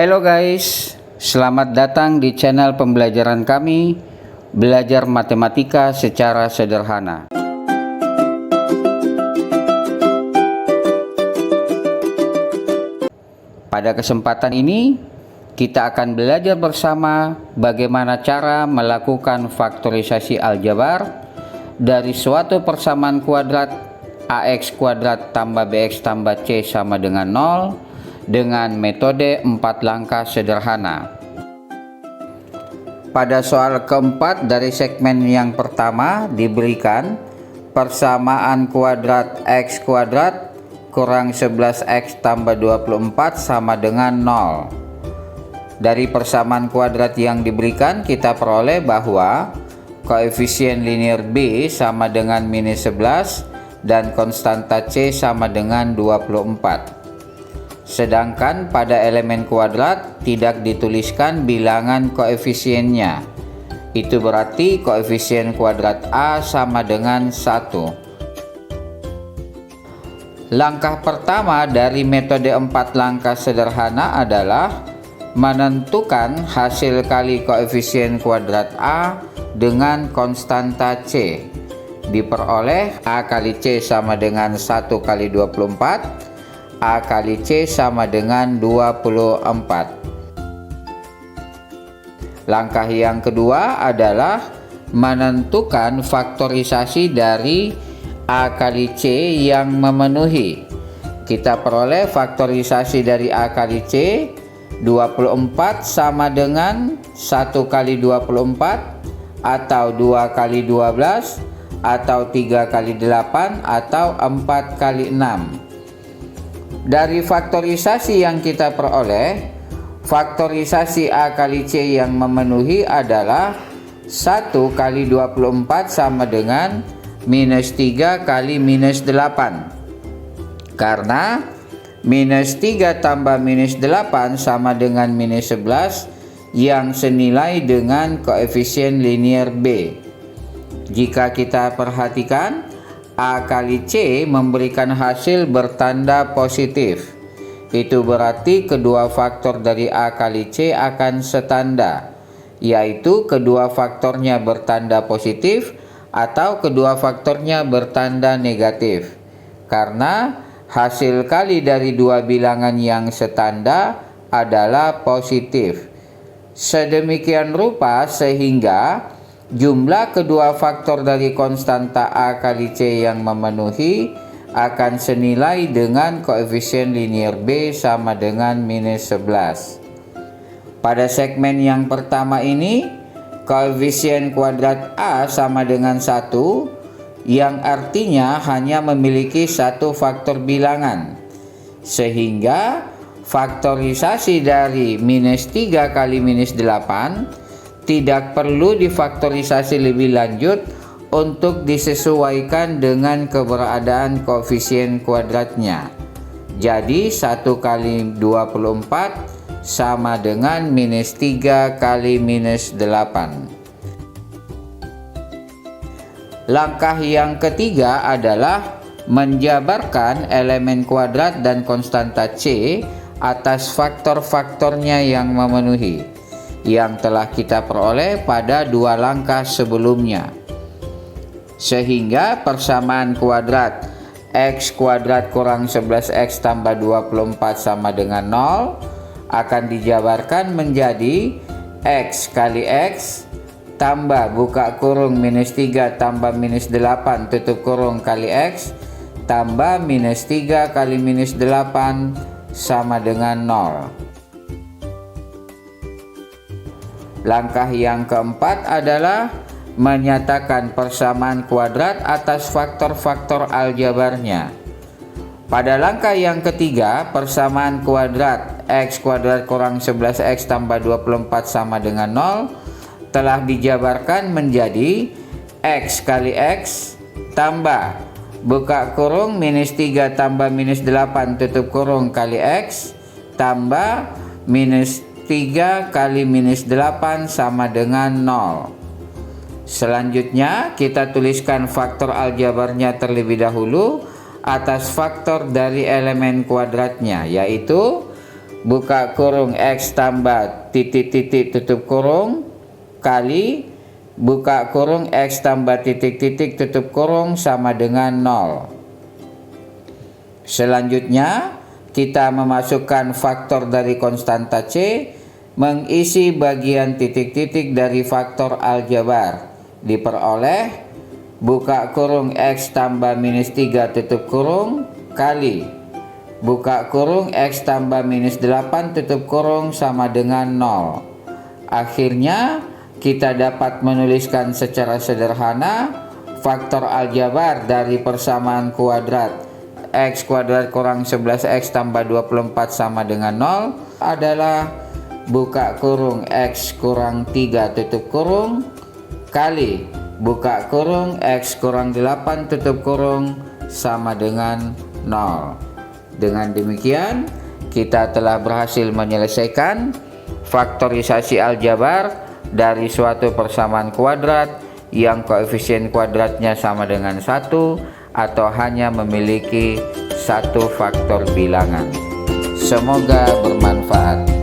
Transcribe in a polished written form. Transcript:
Halo guys, selamat datang di channel pembelajaran kami, Belajar Matematika Secara Sederhana. Pada kesempatan ini, kita akan belajar bersama bagaimana cara melakukan faktorisasi aljabar dari suatu persamaan kuadrat ax kuadrat tambah bx tambah c sama dengan 0 dengan metode 4 langkah sederhana. Pada soal keempat dari segmen yang pertama diberikan persamaan kuadrat x kuadrat kurang 11x tambah 24 sama dengan 0. Dari persamaan kuadrat yang diberikan kita peroleh bahwa koefisien linear B sama dengan minus 11 dan konstanta C sama dengan 24. Sedangkan pada elemen kuadrat tidak dituliskan bilangan koefisiennya. Itu berarti koefisien kuadrat A sama dengan 1. Langkah pertama dari metode 4 langkah sederhana adalah menentukan hasil kali koefisien kuadrat A dengan konstanta C. Diperoleh A kali C sama dengan 1 kali 24, A kali C sama dengan 24. Langkah yang kedua adalah menentukan faktorisasi dari A kali C yang memenuhi. Kita peroleh faktorisasi dari A kali C 24 sama dengan 1 kali 24 atau 2 kali 12 atau 3 kali 8 atau 4 kali 6. Dari faktorisasi yang kita peroleh, faktorisasi A kali C yang memenuhi adalah 1 kali 24 sama dengan minus 3 kali minus 8. Karena minus 3 tambah minus 8 sama dengan minus 11 yang senilai dengan koefisien linear B. Jika kita perhatikan, A kali C memberikan hasil bertanda positif. Itu berarti kedua faktor dari A kali C akan setanda, yaitu kedua faktornya bertanda positif atau kedua faktornya bertanda negatif. Karena hasil kali dari dua bilangan yang setanda adalah positif. Sedemikian rupa sehingga jumlah kedua faktor dari konstanta A kali C yang memenuhi akan senilai dengan koefisien linear B sama dengan minus 11. Pada segmen yang pertama ini, koefisien kuadrat A sama dengan 1, yang artinya hanya memiliki satu faktor bilangan. Sehingga faktorisasi dari minus 3 kali minus 8 tidak perlu difaktorisasi lebih lanjut untuk disesuaikan dengan keberadaan koefisien kuadratnya. Jadi 1 kali 24 sama dengan minus 3 kali minus 8. Langkah yang ketiga adalah menjabarkan elemen kuadrat dan konstanta C atas faktor-faktornya yang memenuhi, yang telah kita peroleh pada dua langkah sebelumnya. Sehingga persamaan kuadrat x kuadrat kurang 11x tambah 24 sama dengan 0 akan dijabarkan menjadi x kali x tambah buka kurung minus 3 tambah minus 8 tutup kurung kali x tambah minus 3 kali minus 8 sama dengan 0. Langkah yang keempat adalah menyatakan persamaan kuadrat atas faktor-faktor aljabarnya. Pada langkah yang ketiga, persamaan kuadrat x kuadrat kurang 11x tambah 24 sama dengan 0 telah dijabarkan menjadi x kali x tambah buka kurung minus 3 tambah minus 8 tutup kurung kali x tambah minus 3 kali minus 8 sama dengan 0. Selanjutnya kita tuliskan faktor aljabarnya terlebih dahulu atas faktor dari elemen kuadratnya, yaitu buka kurung X tambah titik-titik tutup kurung kali buka kurung X tambah titik-titik tutup kurung sama dengan 0. Selanjutnya kita memasukkan faktor dari konstanta C mengisi bagian titik-titik dari faktor aljabar. Diperoleh buka kurung X tambah minus 3 tutup kurung kali buka kurung X tambah minus 8 tutup kurung sama dengan 0. Akhirnya kita dapat menuliskan secara sederhana faktor aljabar dari persamaan kuadrat X kuadrat kurang 11X tambah 24 sama dengan 0 adalah buka kurung X kurang 3 tutup kurung kali buka kurung X kurang 8 tutup kurung sama dengan 0. Dengan demikian kita telah berhasil menyelesaikan faktorisasi aljabar dari suatu persamaan kuadrat yang koefisien kuadratnya sama dengan 1 atau hanya memiliki satu faktor bilangan. Semoga bermanfaat.